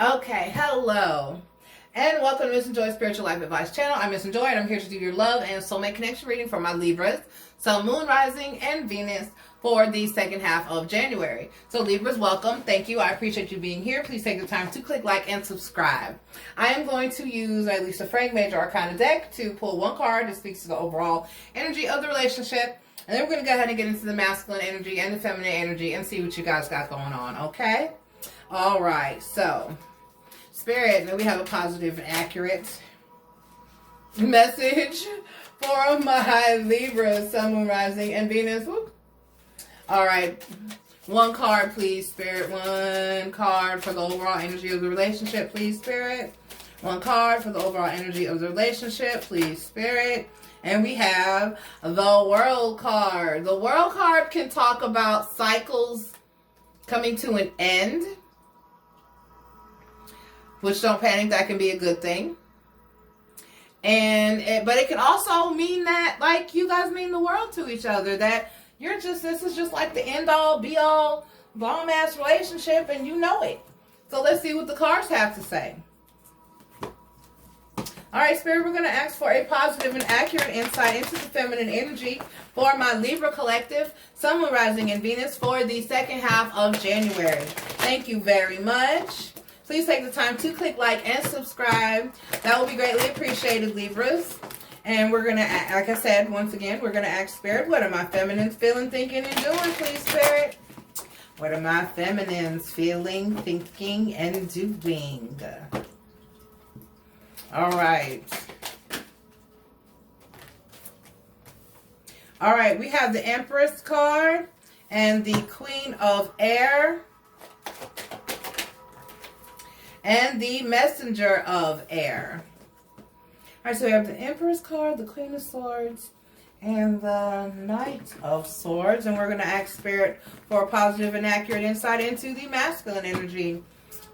Okay, hello. And welcome to MissNJoy Spiritual Life Advice Channel. I'm MissNJoy and I'm here to do your love and soulmate connection reading for my Libras, Sun, Moon, Rising, and Venus for the second half of January. So Libras, welcome. Thank you. I appreciate you being here. Please take the time to click like and subscribe. I am going to use at least a Frank Major Arcana deck to pull one card that speaks to the overall energy of the relationship. And then we're going to go ahead and get into the masculine energy and the feminine energy and see what you guys got going on, okay? All right, so Spirit, now we have a positive and accurate message for my Libra, Sun, Moon, Rising, and Venus. Whoop. All right, one card, please, Spirit. One card for the overall energy of the relationship, please, Spirit. One card for the overall energy of the relationship, please, Spirit. And we have the World card. The World card can talk about cycles coming to an end. Which, don't panic, that can be a good thing. But it can also mean that, like, you guys mean the world to each other. That this is just like the end all, be all, bomb ass relationship, and you know it. So let's see what the cards have to say. All right, Spirit, we're going to ask for a positive and accurate insight into the feminine energy for my Libra collective, Sun, Moon, Rising, and Venus for the second half of January. Thank you very much. Please take the time to click like and subscribe. That will be greatly appreciated, Libras. And we're going to, like I said, once again, we're going to ask Spirit, what are my feminines feeling, thinking, and doing, please, Spirit? What are my feminines feeling, thinking, and doing? All right. All right, we have the Empress card and the Queen of Air. And the Messenger of Air. All right, so we have the Empress card, the Queen of Swords, and the Knight of Swords. And we're going to ask Spirit for a positive and accurate insight into the masculine energy.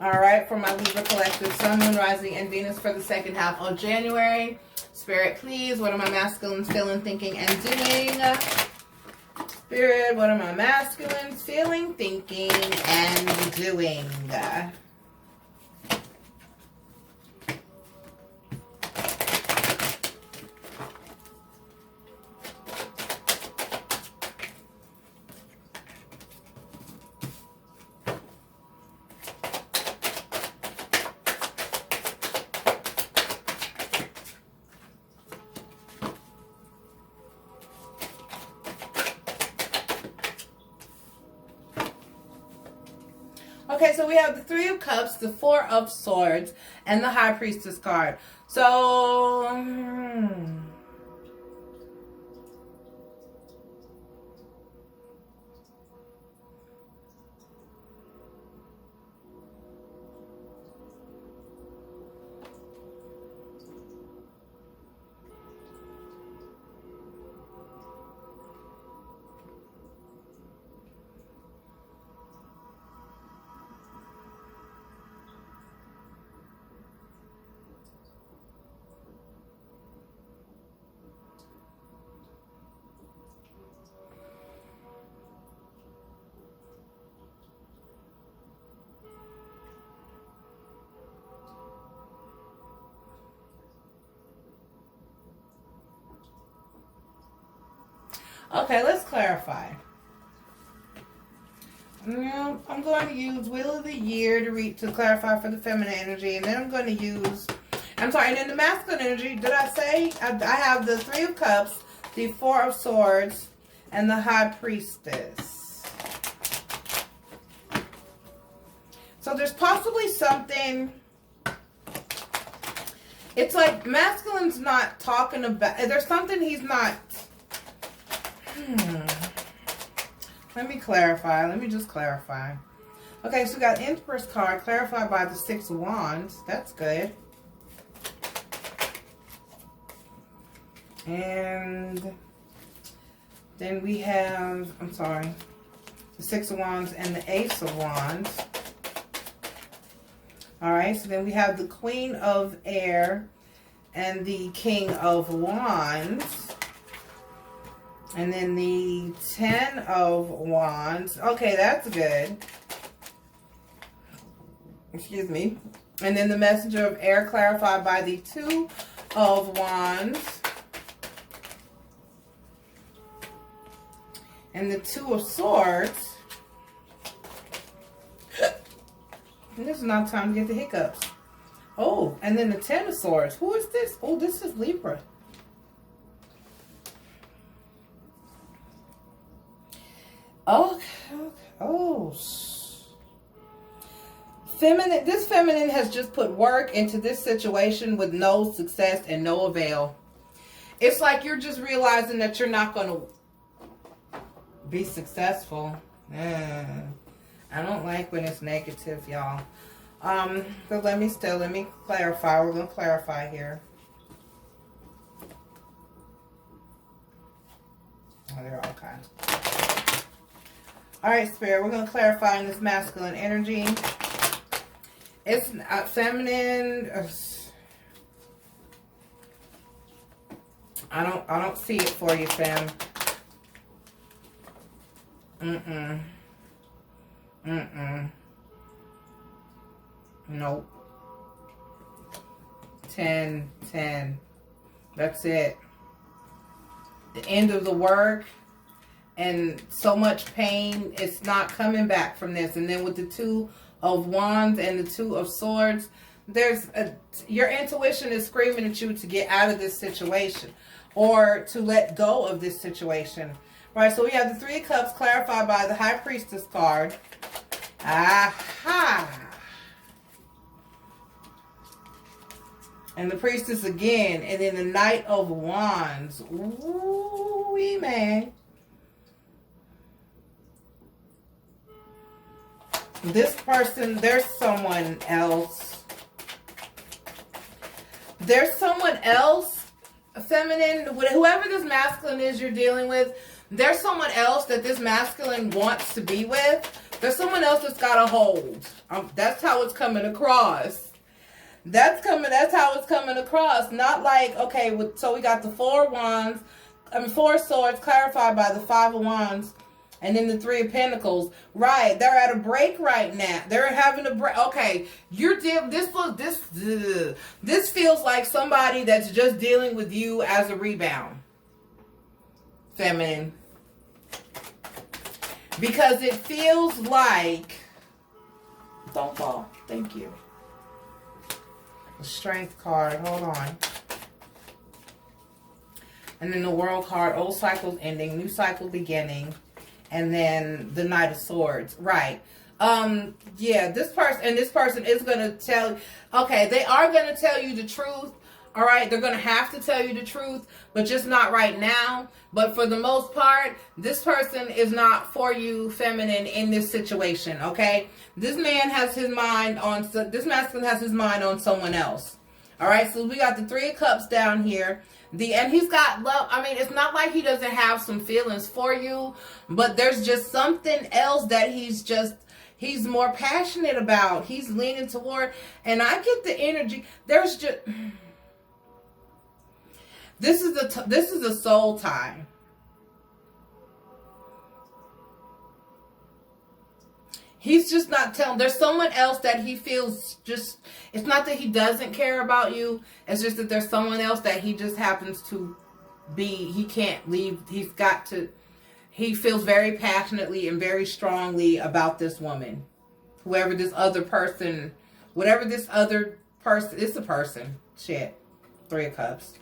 All right, for my Libra collective, Sun, Moon, Rising, and Venus for the second half of January. Spirit, please, what are my masculines feeling, thinking, and doing? Spirit, what are my masculines feeling, thinking, and doing? Okay, so we have the Three of Cups, the Four of Swords, and the High Priestess card. So, okay, let's clarify. I'm going to use Wheel of the Year to clarify for the feminine energy, and then I'm going to use, and then the masculine energy, did I say? I have the Three of Cups, the Four of Swords, and the High Priestess. So there's possibly something, it's like masculine's not talking about, there's something he's not, Let me clarify. Let me just clarify. Okay, so we got Empress card clarified by the Six of Wands. That's good. And then we have, the Six of Wands and the Ace of Wands. All right, so then we have the Queen of Air and the King of Wands. And then the Ten of Wands. Okay, that's good. Excuse me. And then the messenger of air clarified by the Two of Wands. And the Two of Swords. And this is not time to get the hiccups. Oh, and then the Ten of Swords. Who is this? Oh, this is Libra. Okay. Oh. Feminine. This feminine has just put work into this situation with no success and no avail. It's like you're just realizing that you're not going to be successful. I don't like when it's negative, y'all. But let me clarify. We're going to clarify here. Oh, there are all kinds. All right, Spirit, we're going to clarify in this masculine energy. It's feminine. I don't see it for you, fam. Nope. 10. That's it. The end of the work. And so much pain, it's not coming back from this. And then with the Two of Wands and the Two of Swords, your intuition is screaming at you to get out of this situation or to let go of this situation. Right, so we have the Three of Cups clarified by the High Priestess card. Aha! And the Priestess again, and then the Knight of Wands. Ooh, man. This person, there's someone else. There's someone else, feminine, whoever this masculine is you're dealing with, there's someone else that this masculine wants to be with. There's someone else that's got a hold. That's how it's coming across. That's how it's coming across. Not like, okay, so we got the Four of Swords clarified by the Five of Wands. And then the Three of Pentacles. Right. They're at a break right now. They're having a break. Okay. This feels like somebody that's just dealing with you as a rebound. Feminine. Because it feels like... Don't fall. Thank you. The Strength card. Hold on. And then the World card. Old cycles ending. New cycle beginning. And then the Knight of Swords. Right. Yeah, this person is going to tell, okay, they are going to tell you the truth. All right. They're going to have to tell you the truth, but just not right now. But for the most part, this person is not for you, feminine, in this situation. Okay. This man has his mind on, this masculine has his mind on someone else. All right. So we got the Three of Cups down here. And he's got love. I mean, it's not like he doesn't have some feelings for you, but there's just something else that he's more passionate about. He's leaning toward, and I get the energy. There's just, this is a soul tie. He's just not telling. There's someone else that he feels just, it's not that he doesn't care about you. It's just that there's someone else that he just happens to be, he can't leave. He feels very passionately and very strongly about this woman. Whoever this other person, whatever this other person, it's a person. Shit. Three of Cups.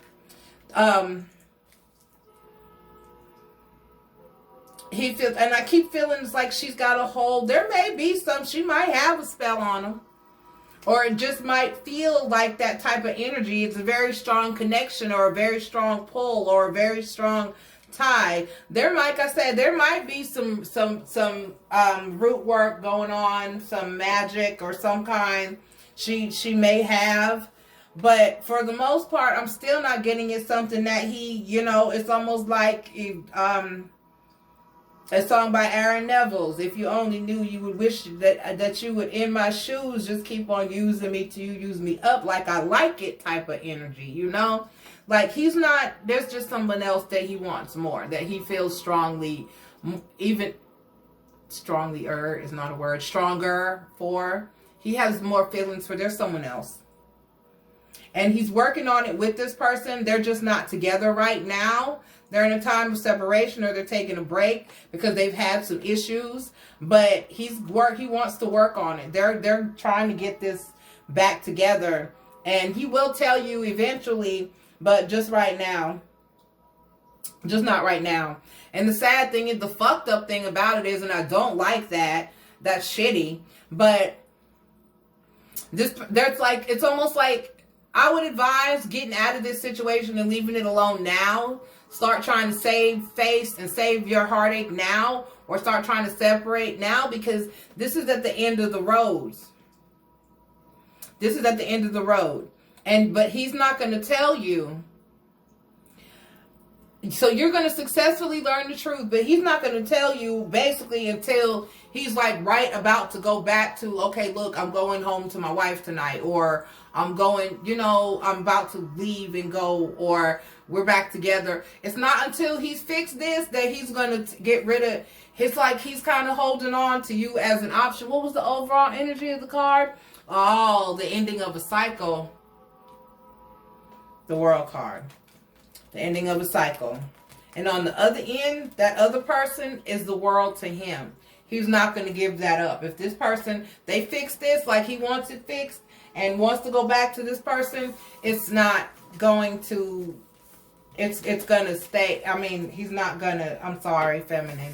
He feels, and I keep feeling it's like she's got a hold. There may be she might have a spell on him. Or it just might feel like that type of energy. It's a very strong connection or a very strong pull or a very strong tie. Like I said, there might be some root work going on, some magic or some kind she may have. But for the most part, I'm still not getting it something that he, it's almost like a song by Aaron Neville's. If you only knew, you would wish that you would, in my shoes, just keep on using me till you use me up like I like it type of energy, Like he's not, there's just someone else that he wants more, that he feels strongly, even strongly is not a word, stronger for. he has more feelings for, there's someone else. And he's working on it with this person. They're just not together right now. They're in a time of separation, or they're taking a break because they've had some issues. But he wants to work on it. They're trying to get this back together. And he will tell you eventually, but just right now. Just not right now. And the sad thing is, the fucked up thing about it is, and I don't like that, that's shitty, but it's almost like, I would advise getting out of this situation and leaving it alone now. Start trying to save face and save your heartache now, or start trying to separate now, because this is at the end of the road. This is at the end of the road. But he's not going to tell you. So you're going to successfully learn the truth, but he's not going to tell you basically until he's like right about to go back to, okay, look, I'm going home to my wife tonight, or I'm going, I'm about to leave and go, or we're back together. It's not until he's fixed this that he's going to get rid of. It's like he's kind of holding on to you as an option. What was the overall energy of the card? Oh, the ending of a cycle. The World card. The ending of a cycle. And on the other end, that other person is the world to him. He's not going to give that up. If this person, they fix this like he wants it fixed and wants to go back to this person, it's not going to, it's going to stay. I mean, he's not going to, I'm sorry, feminine,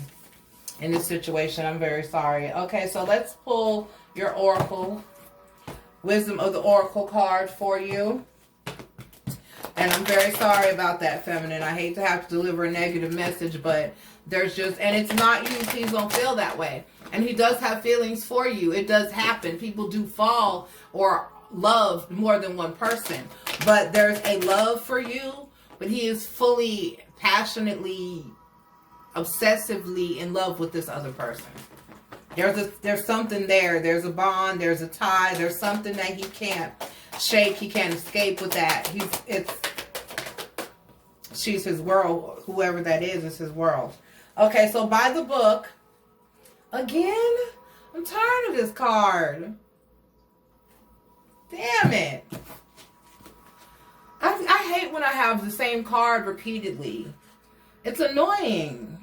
in this situation. I'm very sorry. Okay, so let's pull your Oracle, Wisdom of the Oracle card for you. And I'm very sorry about that, feminine. I hate to have to deliver a negative message, but there's just, and it's not you. Please don't feel that way. And he does have feelings for you. It does happen. People do fall or love more than one person. But there's a love for you, but he is fully, passionately, obsessively in love with this other person. There's something there. There's a bond. There's a tie. There's something that he can't shake. He can't escape with that. She's his world. Whoever that is his world. Okay, so by the book. Again? I'm tired of this card. Damn it. I hate when I have the same card repeatedly. It's annoying.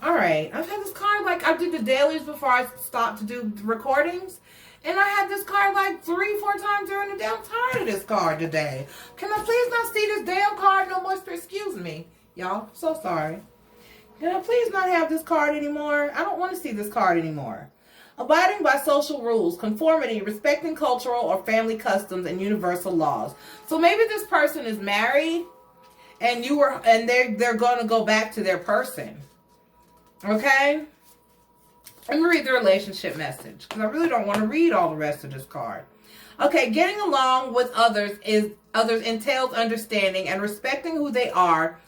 Alright, I've had this card, like, I did the dailies before I stopped to do recordings. And I had this card like 3-4 times during the day. I'm tired of this card today. Can I please not see this damn card no more? Excuse me, y'all. So sorry. Can I please not have this card anymore? I don't want to see this card anymore. Abiding by social rules, conformity, respecting cultural or family customs and universal laws. So maybe this person is married and they're going to go back to their person. Okay? Let me read the relationship message, because I really don't want to read all the rest of this card. Okay, getting along with others entails understanding and respecting who they are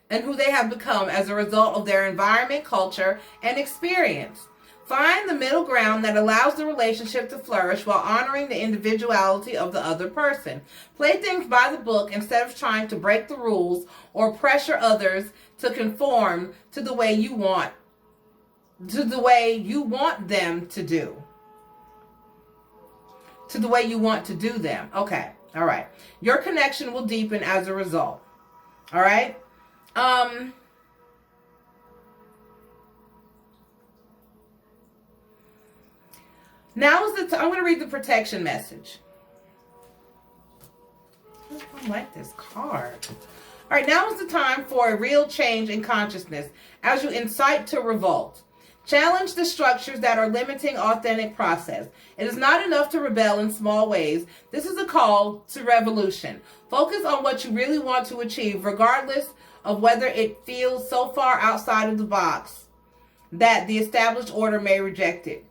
and who they have become as a result of their environment, culture, and experience. Find the middle ground that allows the relationship to flourish while honoring the individuality of the other person. Play things by the book instead of trying to break the rules or pressure others to conform to the way you want them to do. To the way you want to do them. Okay. All right. Your connection will deepen as a result. All right. Now is the time. I'm going to read the protection message. I don't like this card. All right. Now is the time for a real change in consciousness as you incite to revolt. Challenge the structures that are limiting authentic process. It is not enough to rebel in small ways. This is a call to revolution. Focus on what you really want to achieve, regardless of whether it feels so far outside of the box that the established order may reject it.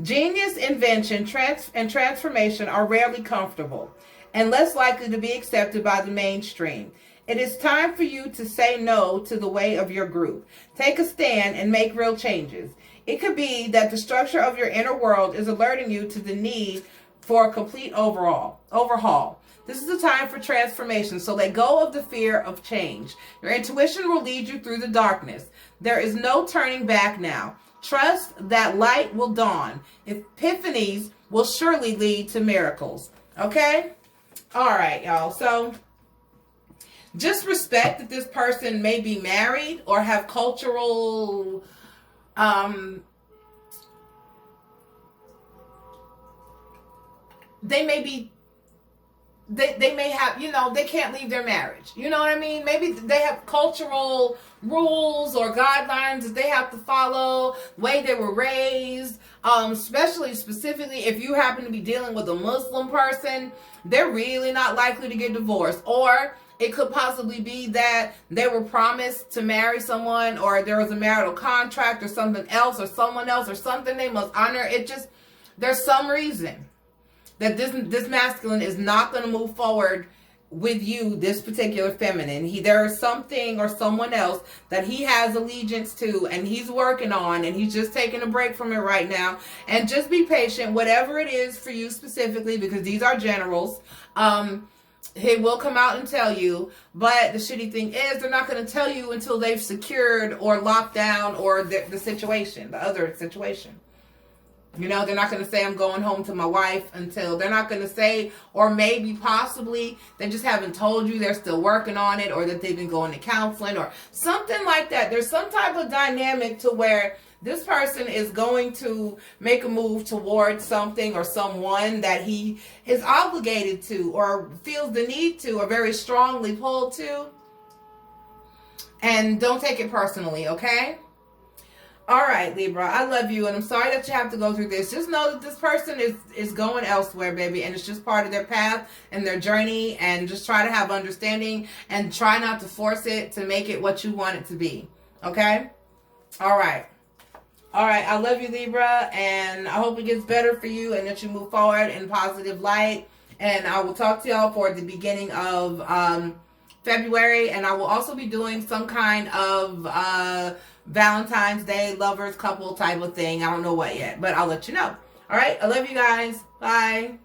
Genius, invention, and transformation are rarely comfortable and less likely to be accepted by the mainstream. It is time for you to say no to the way of your group. Take a stand and make real changes. It could be that the structure of your inner world is alerting you to the need for a complete overhaul. This is a time for transformation. So let go of the fear of change. Your intuition will lead you through the darkness. There is no turning back now. Trust that light will dawn. Epiphanies will surely lead to miracles. Okay? All right, y'all. So just respect that this person may be married or have cultural they may have, you know, they can't leave their marriage. You know what I mean? Maybe they have cultural rules or guidelines that they have to follow, the way they were raised. Specifically, if you happen to be dealing with a Muslim person, they're really not likely to get divorced. Or it could possibly be that they were promised to marry someone, or there was a marital contract or something else, or someone else, or something they must honor. It just, there's some reason that this masculine is not going to move forward with you, this particular feminine. There is something or someone else that he has allegiance to, and he's working on, and he's just taking a break from it right now. And just be patient, whatever it is for you specifically, because these are generals. He will come out and tell you, but the shitty thing is they're not going to tell you until they've secured or locked down or the situation, the other situation. You know, they're not going to say, I'm going home to my wife, until they're not going to say, or maybe possibly they just haven't told you they're still working on it, or that they've been going to counseling or something like that. There's some type of dynamic to where this person is going to make a move towards something or someone that he is obligated to, or feels the need to, or very strongly pulled to. And don't take it personally, okay? All right, Libra, I love you, and I'm sorry that you have to go through this. Just know that this person is going elsewhere, baby, and it's just part of their path and their journey, and just try to have understanding and try not to force it to make it what you want it to be, okay? All right. All right, I love you, Libra, and I hope it gets better for you and that you move forward in positive light, and I will talk to y'all for the beginning of February, and I will also be doing some kind of Valentine's Day, lovers, couple type of thing. I don't know what yet, but I'll let you know. All right. I love you guys. Bye.